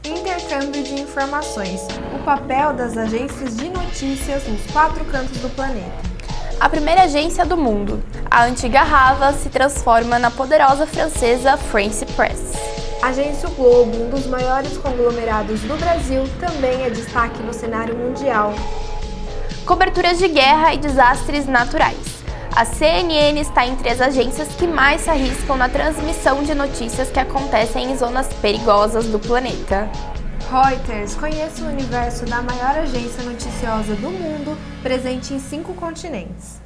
Intercâmbio de informações. O papel das agências de notícias nos 4 cantos do planeta. A primeira agência do mundo, a antiga Havas, se transforma na poderosa francesa France Press. Agência O Globo, um dos maiores conglomerados do Brasil, também é destaque no cenário mundial. Coberturas de guerra e desastres naturais. A CNN está entre as agências que mais se arriscam na transmissão de notícias que acontecem em zonas perigosas do planeta. Reuters, conheça o universo da maior agência noticiosa do mundo, presente em 5 continentes.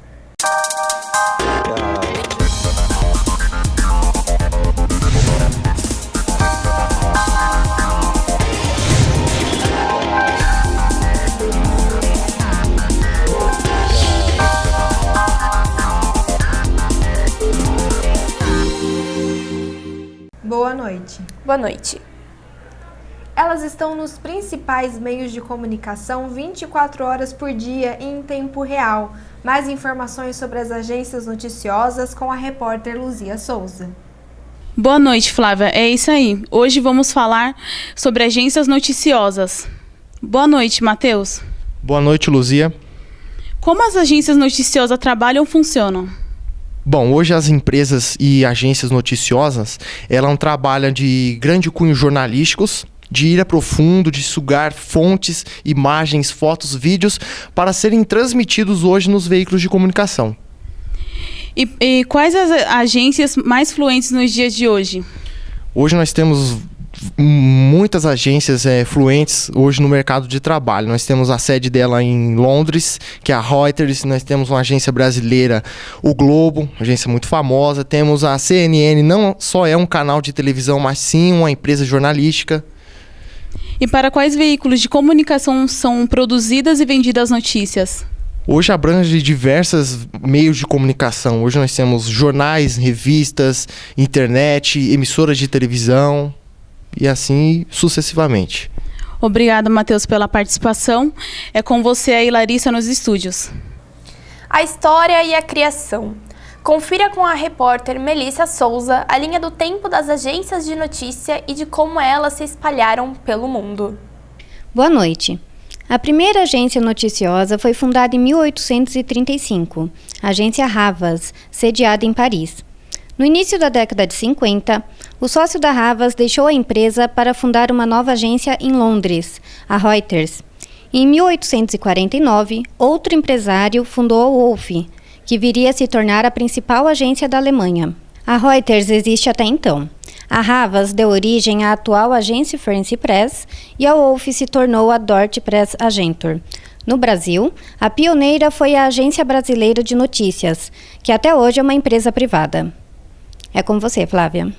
Boa noite. Boa noite. Elas estão nos principais meios de comunicação 24 horas por dia e em tempo real. Mais informações sobre as agências noticiosas com a repórter Luzia Souza. Boa noite, Flávia. É isso aí. Hoje vamos falar sobre agências noticiosas. Boa noite, Matheus. Boa noite, Luzia. Como as agências noticiosas trabalham ou funcionam? Bom, hoje as empresas e agências noticiosas, elas trabalham de grande cunho jornalísticos, de ir a profundo, de sugar fontes, imagens, fotos, vídeos para serem transmitidos hoje nos veículos de comunicação. E quais as agências mais fluentes nos dias de hoje? Hoje nós temos muitas agências fluentes hoje no mercado de trabalho. Nós temos a sede dela em Londres, que é a Reuters. Nós temos uma agência brasileira, o Globo, agência muito famosa. Temos a CNN, não só é um canal de televisão, mas sim uma empresa jornalística. E para quais veículos de comunicação são produzidas e vendidas notícias? Hoje abrange diversos meios de comunicação. Hoje nós temos jornais, revistas, internet, emissoras de televisão e assim sucessivamente. Obrigada, Matheus, pela participação. É com você aí, Larissa, nos estúdios. A história e a criação. Confira com a repórter Melissa Souza a linha do tempo das agências de notícia e de como elas se espalharam pelo mundo. Boa noite. A primeira agência noticiosa foi fundada em 1835, a Agência Havas, sediada em Paris. No início da década de 50, o sócio da Havas deixou a empresa para fundar uma nova agência em Londres, a Reuters. Em 1849, outro empresário fundou a Wolf, que viria a se tornar a principal agência da Alemanha. A Reuters existe até então. A Havas deu origem à atual agência France Press e a Wolf se tornou a Dort Press Agentur. No Brasil, a pioneira foi a Agência Brasileira de Notícias, que até hoje é uma empresa privada. É com você, Flávia.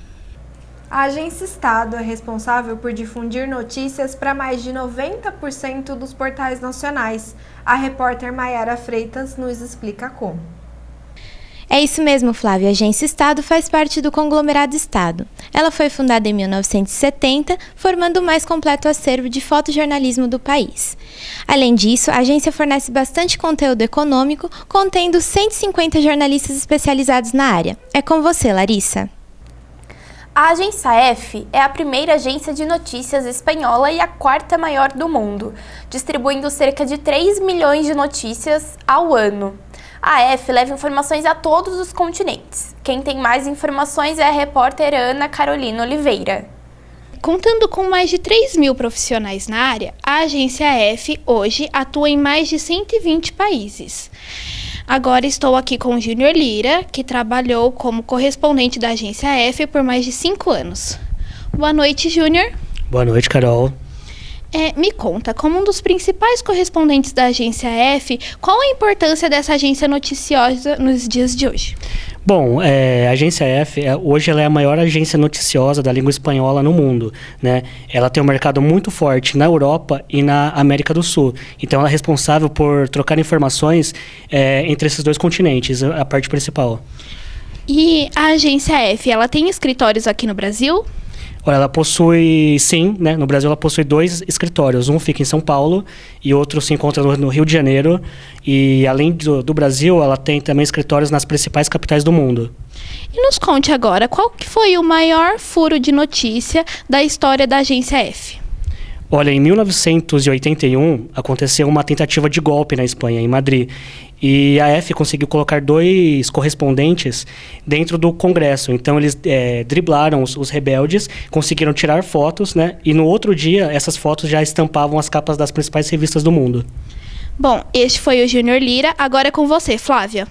A Agência Estado é responsável por difundir notícias para mais de 90% dos portais nacionais. A repórter Maiara Freitas nos explica como. É isso mesmo, Flávia. A Agência Estado faz parte do conglomerado Estado. Ela foi fundada em 1970, formando o mais completo acervo de fotojornalismo do país. Além disso, a agência fornece bastante conteúdo econômico, contendo 150 jornalistas especializados na área. É com você, Larissa. A Agência F é a primeira agência de notícias espanhola e a 4ª maior do mundo, distribuindo cerca de 3 milhões de notícias ao ano. A F leva informações a todos os continentes. Quem tem mais informações é a repórter Ana Carolina Oliveira. Contando com mais de 3 mil profissionais na área, a Agência F hoje atua em mais de 120 países. Agora estou aqui com o Júnior Lira, que trabalhou como correspondente da Agência F por mais de 5 anos. Boa noite, Júnior. Boa noite, Carol. Me conta, como um dos principais correspondentes da Agência F, qual a importância dessa agência noticiosa nos dias de hoje? Bom, a Agência F, hoje ela é a maior agência noticiosa da língua espanhola no mundo, né? Ela tem um mercado muito forte na Europa e na América do Sul. Então, ela é responsável por trocar informações entre esses dois continentes, a parte principal. E a Agência F, ela tem escritórios aqui no Brasil? Olha, ela possui, sim, né? No Brasil ela possui 2 escritórios. Um fica em São Paulo e outro se encontra no Rio de Janeiro. E além do Brasil, ela tem também escritórios nas principais capitais do mundo. E nos conte agora, qual que foi o maior furo de notícia da história da Agência F? Olha, em 1981 aconteceu uma tentativa de golpe na Espanha, em Madrid. E a F conseguiu colocar 2 correspondentes dentro do Congresso. Então eles driblaram os rebeldes, conseguiram tirar fotos, né? E no outro dia essas fotos já estampavam as capas das principais revistas do mundo. Bom, este foi o Júnior Lira, agora é com você, Flávia.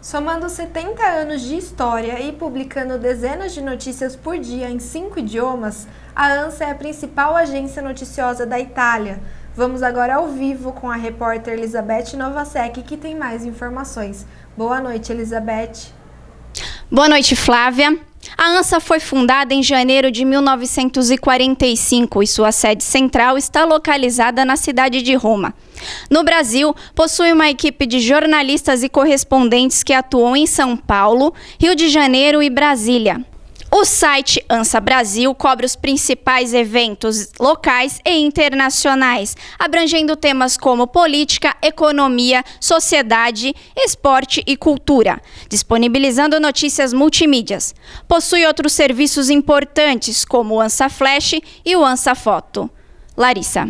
Somando 70 anos de história e publicando dezenas de notícias por dia em 5 idiomas, a ANSA é a principal agência noticiosa da Itália. Vamos agora ao vivo com a repórter Elizabeth Novasek, que tem mais informações. Boa noite, Elizabeth. Boa noite, Flávia. A ANSA foi fundada em janeiro de 1945 e sua sede central está localizada na cidade de Roma. No Brasil, possui uma equipe de jornalistas e correspondentes que atuam em São Paulo, Rio de Janeiro e Brasília. O site ANSA Brasil cobre os principais eventos locais e internacionais, abrangendo temas como política, economia, sociedade, esporte e cultura, disponibilizando notícias multimídias. Possui outros serviços importantes, como o ANSA Flash e o ANSA Foto. Larissa.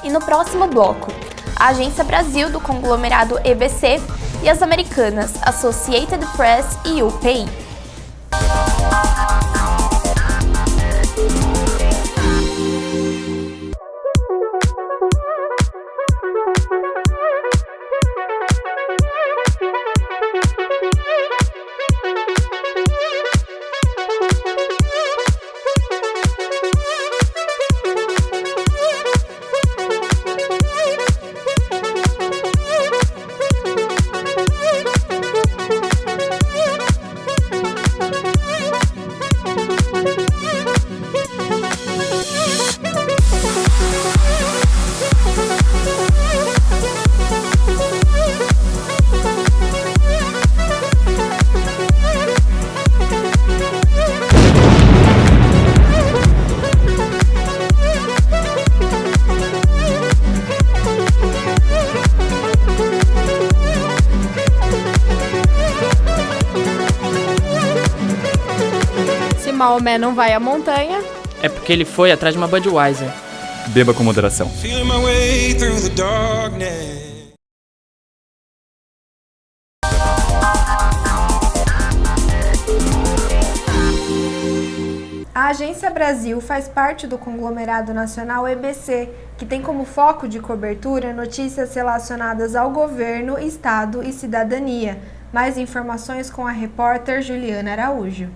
E no próximo bloco, a Agência Brasil do conglomerado EBC e as americanas Associated Press e UPI. Maomé não vai à montanha. É porque ele foi atrás de uma Budweiser. Beba com moderação. A Agência Brasil faz parte do conglomerado nacional EBC, que tem como foco de cobertura notícias relacionadas ao governo, estado e cidadania. Mais informações com a repórter Juliana Araújo.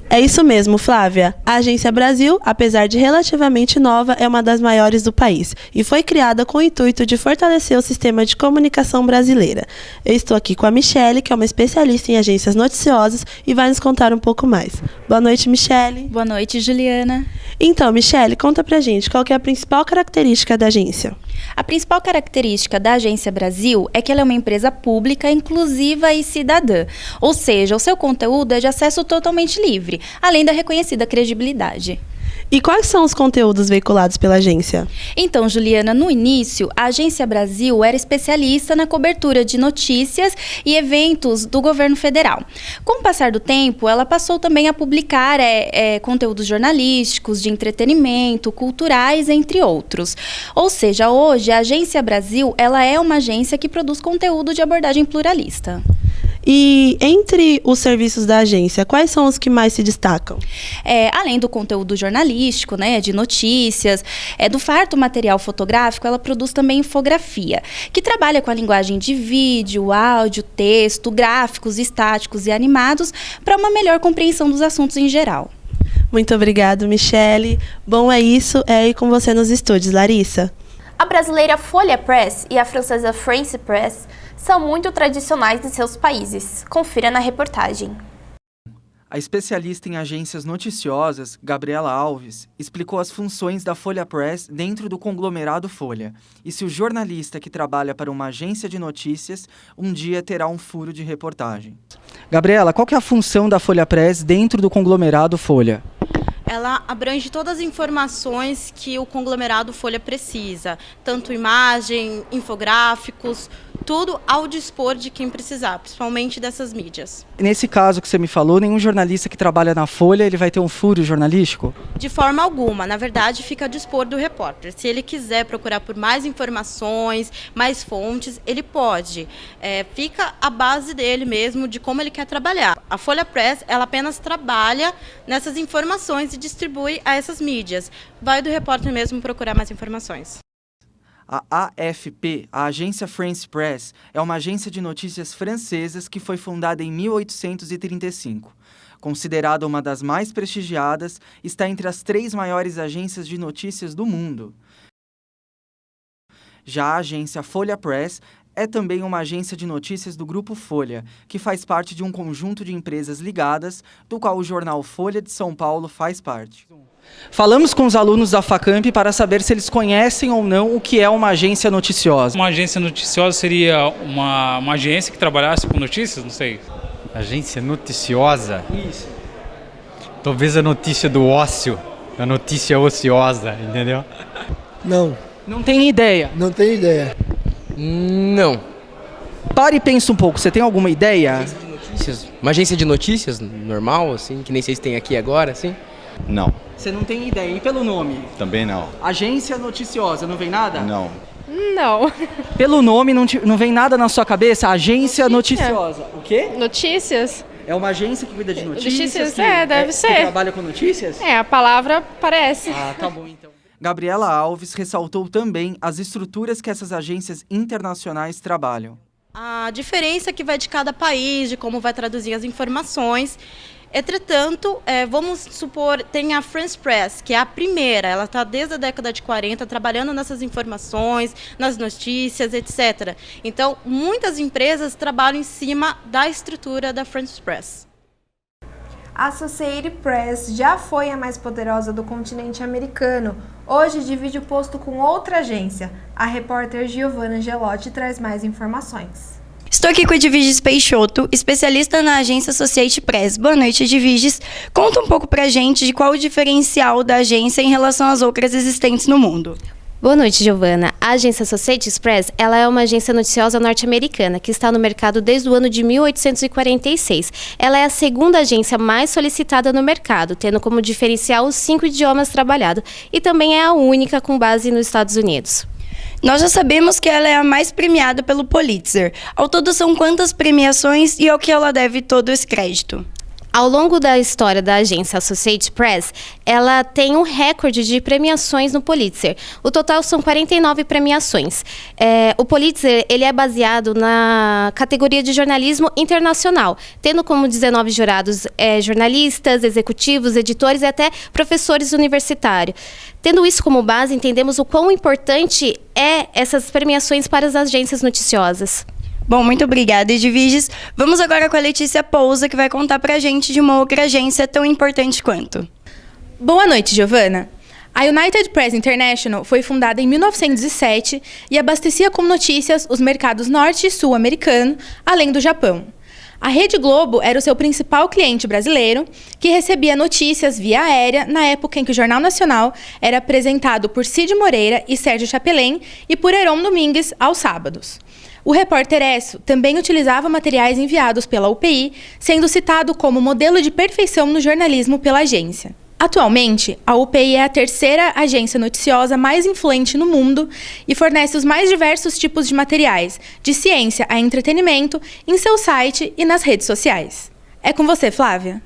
É isso mesmo, Flávia. A Agência Brasil, apesar de relativamente nova, é uma das maiores do país e foi criada com o intuito de fortalecer o sistema de comunicação brasileira. Eu estou aqui com a Michele, que é uma especialista em agências noticiosas e vai nos contar um pouco mais. Boa noite, Michele. Boa noite, Juliana. Então, Michele, conta pra gente qual que é a principal característica da agência. A principal característica da Agência Brasil é que ela é uma empresa pública, inclusiva e cidadã. Ou seja, o seu conteúdo é de acesso totalmente livre, além da reconhecida credibilidade. E quais são os conteúdos veiculados pela agência? Então, Juliana, no início, a Agência Brasil era especialista na cobertura de notícias e eventos do governo federal. Com o passar do tempo, ela passou também a publicar conteúdos jornalísticos, de entretenimento, culturais, entre outros. Ou seja, hoje, a Agência Brasil ela é uma agência que produz conteúdo de abordagem pluralista. E entre os serviços da agência, quais são os que mais se destacam? Além do conteúdo jornalístico, né, de notícias, do farto material fotográfico, ela produz também infografia, que trabalha com a linguagem de vídeo, áudio, texto, gráficos estáticos e animados para uma melhor compreensão dos assuntos em geral. Muito obrigada, Michele. Bom, é isso. É aí com você nos estúdios, Larissa. A brasileira Folha Press e a francesa France Press são muito tradicionais em seus países. Confira na reportagem. A especialista em agências noticiosas, Gabriela Alves, explicou as funções da Folha Press dentro do conglomerado Folha e se o jornalista que trabalha para uma agência de notícias um dia terá um furo de reportagem. Gabriela, qual que é a função da Folha Press dentro do conglomerado Folha? Ela abrange todas as informações que o conglomerado Folha precisa, tanto imagem, infográficos, tudo ao dispor de quem precisar, principalmente dessas mídias. Nesse caso que você me falou, nenhum jornalista que trabalha na Folha, ele vai ter um furo jornalístico? De forma alguma, na verdade, fica a dispor do repórter. Se ele quiser procurar por mais informações, mais fontes, ele pode. Fica a base dele mesmo, de como ele quer trabalhar. A Folha Press, ela apenas trabalha nessas informações e distribui a essas mídias. Vai do repórter mesmo procurar mais informações. A AFP, a Agência France Press, é uma agência de notícias francesas que foi fundada em 1835. Considerada uma das mais prestigiadas, está entre as 3 maiores agências de notícias do mundo. Já a agência Folha Press é também uma agência de notícias do Grupo Folha, que faz parte de um conjunto de empresas ligadas, do qual o jornal Folha de São Paulo faz parte. Falamos com os alunos da Facamp para saber se eles conhecem ou não o que é uma agência noticiosa. Uma agência noticiosa seria uma agência que trabalhasse com notícias, não sei. Agência noticiosa? Isso. Talvez a notícia do ócio, a notícia ociosa, entendeu? Não. Não tem ideia? Não tenho ideia. Não. Pare e pensa um pouco, você tem alguma ideia? Agência de notícias? Uma agência de notícias normal, assim, que nem vocês têm aqui agora, assim? Não. Você não tem ideia. E pelo nome? Também não. Agência noticiosa, não vem nada? Não. Não. Pelo nome não vem nada na sua cabeça? Agência noticiosa. O quê? Notícias? É uma agência que cuida de notícias? Notícias, deve ser. Que trabalha com notícias? A palavra parece. Ah, tá bom então. Gabriela Alves ressaltou também as estruturas que essas agências internacionais trabalham. A diferença que vai de cada país, de como vai traduzir as informações. Entretanto, vamos supor, tem a France Press, que é a primeira, ela está desde a década de 40 trabalhando nessas informações, nas notícias, etc. Então, muitas empresas trabalham em cima da estrutura da France Press. A Associated Press já foi a mais poderosa do continente americano. Hoje divide o posto com outra agência. A repórter Giovanna Gelotti traz mais informações. Estou aqui com a Edviges Peixoto, especialista na agência Associated Press. Boa noite, Edviges. Conta um pouco pra gente de qual o diferencial da agência em relação às outras existentes no mundo. Boa noite, Giovana. A agência Associated Press, ela é uma agência noticiosa norte-americana que está no mercado desde o ano de 1846. Ela é a segunda agência mais solicitada no mercado, tendo como diferencial os 5 idiomas trabalhados, e também é a única com base nos Estados Unidos. Nós já sabemos que ela é a mais premiada pelo Pulitzer. Ao todo são quantas premiações e ao que ela deve todo esse crédito? Ao longo da história da agência Associated Press, ela tem um recorde de premiações no Pulitzer. O total são 49 premiações. O Pulitzer ele é baseado na categoria de jornalismo internacional, tendo como 19 jurados jornalistas, executivos, editores e até professores universitários. Tendo isso como base, entendemos o quão importante é essas premiações para as agências noticiosas. Bom, muito obrigada, Edviges. Vamos agora com a Letícia Pousa, que vai contar pra gente de uma outra agência tão importante quanto. Boa noite, Giovana. A United Press International foi fundada em 1907 e abastecia com notícias os mercados norte e sul americano, além do Japão. A Rede Globo era o seu principal cliente brasileiro, que recebia notícias via aérea na época em que o Jornal Nacional era apresentado por Cid Moreira e Sérgio Chapelain e por Heron Domingues aos sábados. O repórter Esso também utilizava materiais enviados pela UPI, sendo citado como modelo de perfeição no jornalismo pela agência. Atualmente, a UPI é a terceira agência noticiosa mais influente no mundo e fornece os mais diversos tipos de materiais, de ciência a entretenimento, em seu site e nas redes sociais. É com você, Flávia.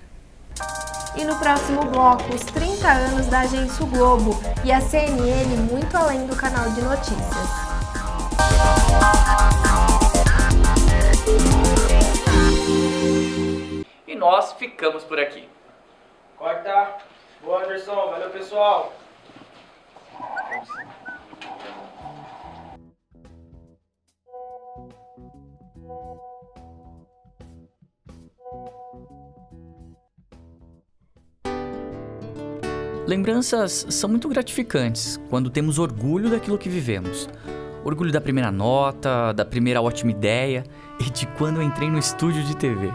E no próximo bloco, os 30 anos da Agência O Globo e a CNN muito além do canal de notícias. E nós ficamos por aqui. Corta. Boa, Anderson. Valeu, pessoal. Lembranças são muito gratificantes quando temos orgulho daquilo que vivemos. Orgulho da primeira nota, da primeira ótima ideia e de quando eu entrei no estúdio de TV.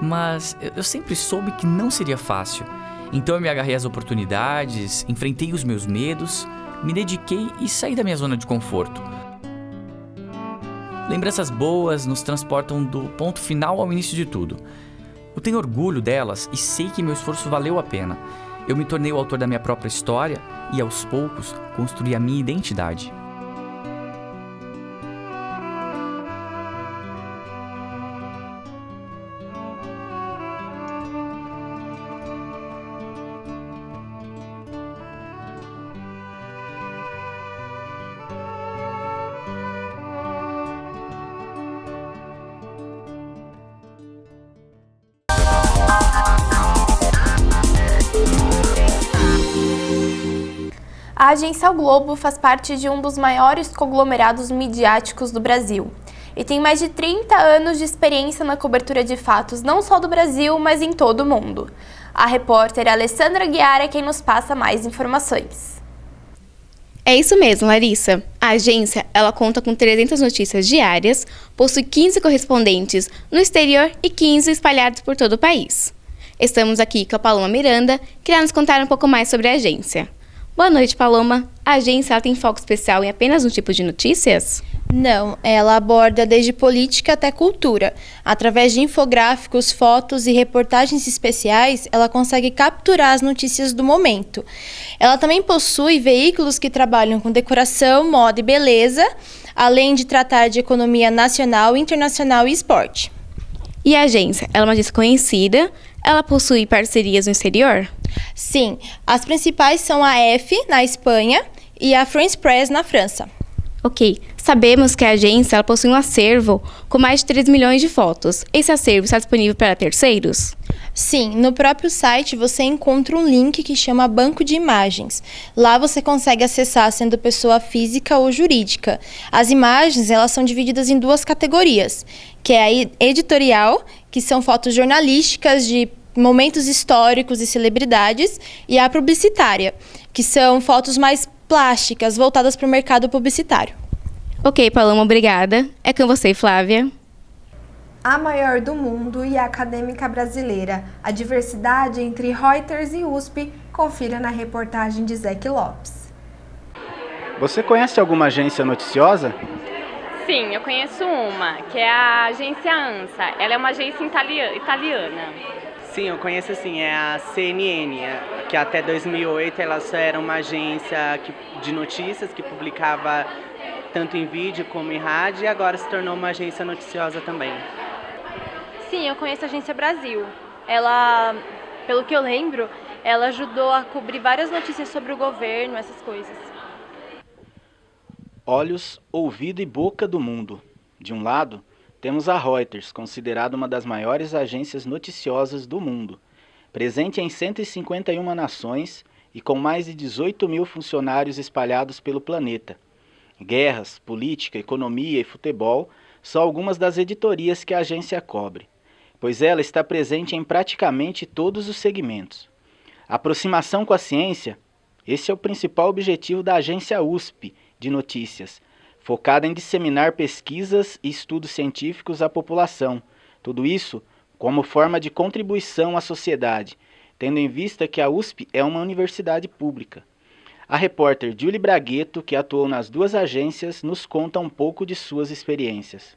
Mas eu sempre soube que não seria fácil. Então eu me agarrei às oportunidades, enfrentei os meus medos, me dediquei e saí da minha zona de conforto. Lembranças boas nos transportam do ponto final ao início de tudo. Eu tenho orgulho delas e sei que meu esforço valeu a pena. Eu me tornei o autor da minha própria história e, aos poucos, construí a minha identidade. A Agência O Globo faz parte de um dos maiores conglomerados midiáticos do Brasil e tem mais de 30 anos de experiência na cobertura de fatos não só do Brasil, mas em todo o mundo. A repórter Alessandra Guiara é quem nos passa mais informações. É isso mesmo, Larissa. A agência ela conta com 300 notícias diárias, possui 15 correspondentes no exterior e 15 espalhados por todo o país. Estamos aqui com a Paloma Miranda, que irá nos contar um pouco mais sobre a agência. Boa noite, Paloma. A agência ela tem foco especial em apenas um tipo de notícias? Não, ela aborda desde política até cultura. Através de infográficos, fotos e reportagens especiais, ela consegue capturar as notícias do momento. Ela também possui veículos que trabalham com decoração, moda e beleza, além de tratar de economia nacional, internacional e esporte. E a agência? Ela é uma agência conhecida? Ela possui parcerias no exterior? Sim, as principais são a F, na Espanha, e a France Press, na França. Ok, sabemos que a agência ela possui um acervo com mais de 3 milhões de fotos. Esse acervo está disponível para terceiros? Sim, no próprio site você encontra um link que chama Banco de Imagens. Lá você consegue acessar sendo pessoa física ou jurídica. As imagens elas são divididas em duas categorias, que é a editorial, que são fotos jornalísticas de momentos históricos e celebridades, e a publicitária, que são fotos mais plásticas, voltadas para o mercado publicitário. Ok, Paloma, obrigada. É com você, Flávia. A maior do mundo e a acadêmica brasileira. A diversidade entre Reuters e USP. Confira na reportagem de Zeke Lopes. Você conhece alguma agência noticiosa? Sim, eu conheço uma, que é a agência ANSA. Ela é uma agência italiana. Sim, eu conheço sim, é a CNN, que até 2008 ela só era uma agência de notícias que publicava tanto em vídeo como em rádio e agora se tornou uma agência noticiosa também. Sim, eu conheço a Agência Brasil. Ela, pelo que eu lembro, ela ajudou a cobrir várias notícias sobre o governo, essas coisas. Olhos, ouvido e boca do mundo. De um lado, temos a Reuters, considerada uma das maiores agências noticiosas do mundo, presente em 151 nações e com mais de 18 mil funcionários espalhados pelo planeta. Guerras, política, economia e futebol são algumas das editorias que a agência cobre, pois ela está presente em praticamente todos os segmentos. A aproximação com a ciência, esse é o principal objetivo da agência USP de notícias, focada em disseminar pesquisas e estudos científicos à população, tudo isso como forma de contribuição à sociedade, tendo em vista que a USP é uma universidade pública. A repórter Julie Bragueto, que atuou nas duas agências, nos conta um pouco de suas experiências.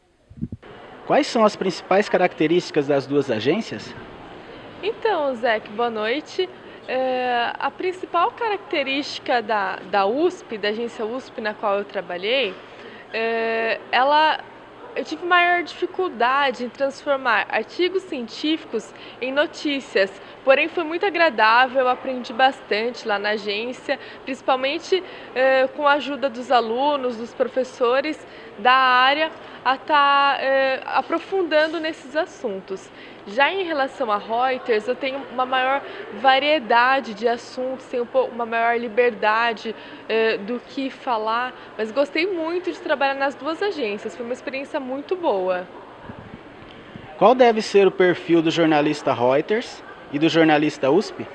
Quais são as principais características das duas agências? Então, Zeke, boa noite. A principal característica da USP, da agência USP na qual eu trabalhei, eu tive maior dificuldade em transformar artigos científicos em notícias, porém foi muito agradável, eu aprendi bastante lá na agência, principalmente com a ajuda dos alunos, dos professores da área, a estar aprofundando nesses assuntos. Já em relação a Reuters, eu tenho uma maior variedade de assuntos, tenho uma maior liberdade do que falar, mas gostei muito de trabalhar nas duas agências, foi uma experiência muito boa. Qual deve ser o perfil do jornalista Reuters e do jornalista USP?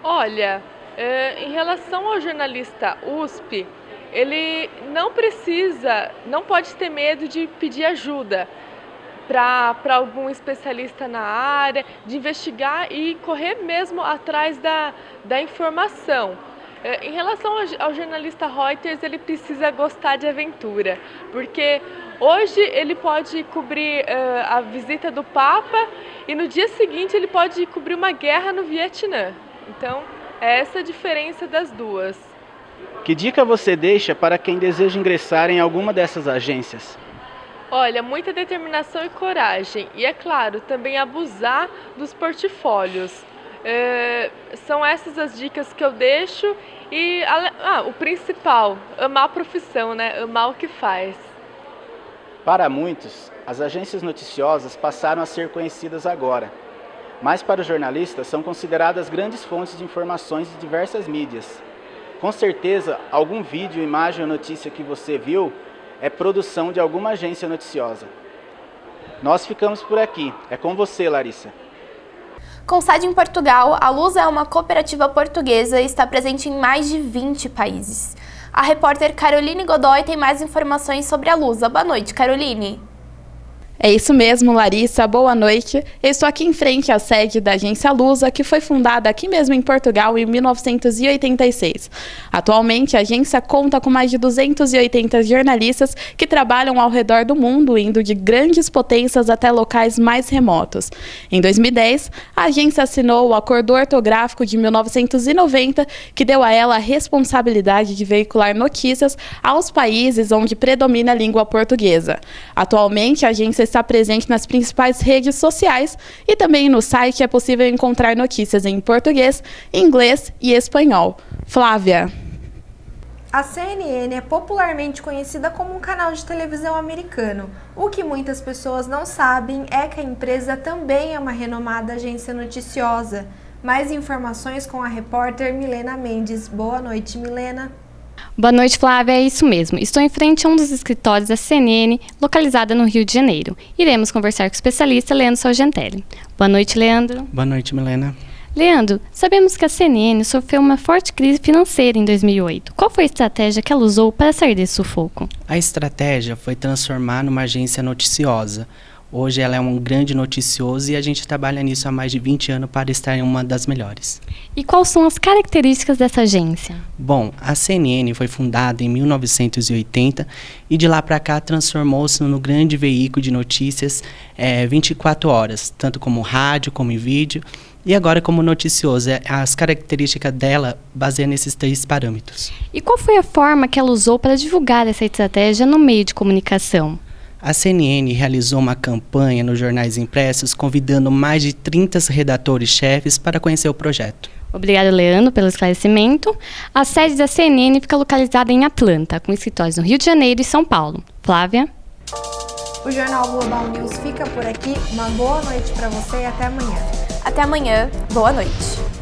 Olha, em relação ao jornalista USP, ele não pode ter medo de pedir ajuda para algum especialista na área, de investigar e correr mesmo atrás da informação. Em relação ao jornalista Reuters, ele precisa gostar de aventura, porque hoje ele pode cobrir a visita do Papa e no dia seguinte ele pode cobrir uma guerra no Vietnã. Então, é essa a diferença das duas. Que dica você deixa para quem deseja ingressar em alguma dessas agências? Olha, muita determinação e coragem. E, é claro, também abusar dos portfólios. São essas as dicas que eu deixo. E o principal, amar a profissão, né? Amar o que faz. Para muitos, as agências noticiosas passaram a ser conhecidas agora. Mas para os jornalistas são consideradas grandes fontes de informações de diversas mídias. Com certeza, algum vídeo, imagem ou notícia que você viu é produção de alguma agência noticiosa. Nós ficamos por aqui. É com você, Larissa. Com sede em Portugal, a Lusa é uma cooperativa portuguesa e está presente em mais de 20 países. A repórter Caroline Godoy tem mais informações sobre a Lusa. Boa noite, Caroline. É isso mesmo, Larissa. Boa noite. Eu estou aqui em frente à sede da agência Lusa, que foi fundada aqui mesmo em Portugal em 1986. Atualmente, a agência conta com mais de 280 jornalistas que trabalham ao redor do mundo, indo de grandes potências até locais mais remotos. Em 2010, a agência assinou o Acordo Ortográfico de 1990, que deu a ela a responsabilidade de veicular notícias aos países onde predomina a língua portuguesa. Atualmente, a agência está presente nas principais redes sociais e também no site é possível encontrar notícias em português, inglês e espanhol. Flávia. A CNN é popularmente conhecida como um canal de televisão americano. O que muitas pessoas não sabem é que a empresa também é uma renomada agência noticiosa. Mais informações com a repórter Milena Mendes. Boa noite, Milena. Boa noite, Flávia. É isso mesmo. Estou em frente a um dos escritórios da CNN, localizada no Rio de Janeiro. Iremos conversar com o especialista Leandro Sargentelli. Boa noite, Leandro. Boa noite, Milena. Leandro, sabemos que a CNN sofreu uma forte crise financeira em 2008. Qual foi a estratégia que ela usou para sair desse sufoco? A estratégia foi transformar numa agência noticiosa. Hoje ela é um grande noticioso e a gente trabalha nisso há mais de 20 anos para estar em uma das melhores. E quais são as características dessa agência? Bom, a CNN foi fundada em 1980 e de lá para cá transformou-se no grande veículo de notícias 24 horas, tanto como rádio, como em vídeo e agora como noticioso. As características dela baseiam nesses 3 parâmetros. E qual foi a forma que ela usou para divulgar essa estratégia no meio de comunicação? A CNN realizou uma campanha nos jornais impressos, convidando mais de 30 redatores-chefes para conhecer o projeto. Obrigada, Leandro, pelo esclarecimento. A sede da CNN fica localizada em Atlanta, com escritórios no Rio de Janeiro e São Paulo. Flávia? O Jornal Global News fica por aqui. Uma boa noite para você e até amanhã. Até amanhã. Boa noite.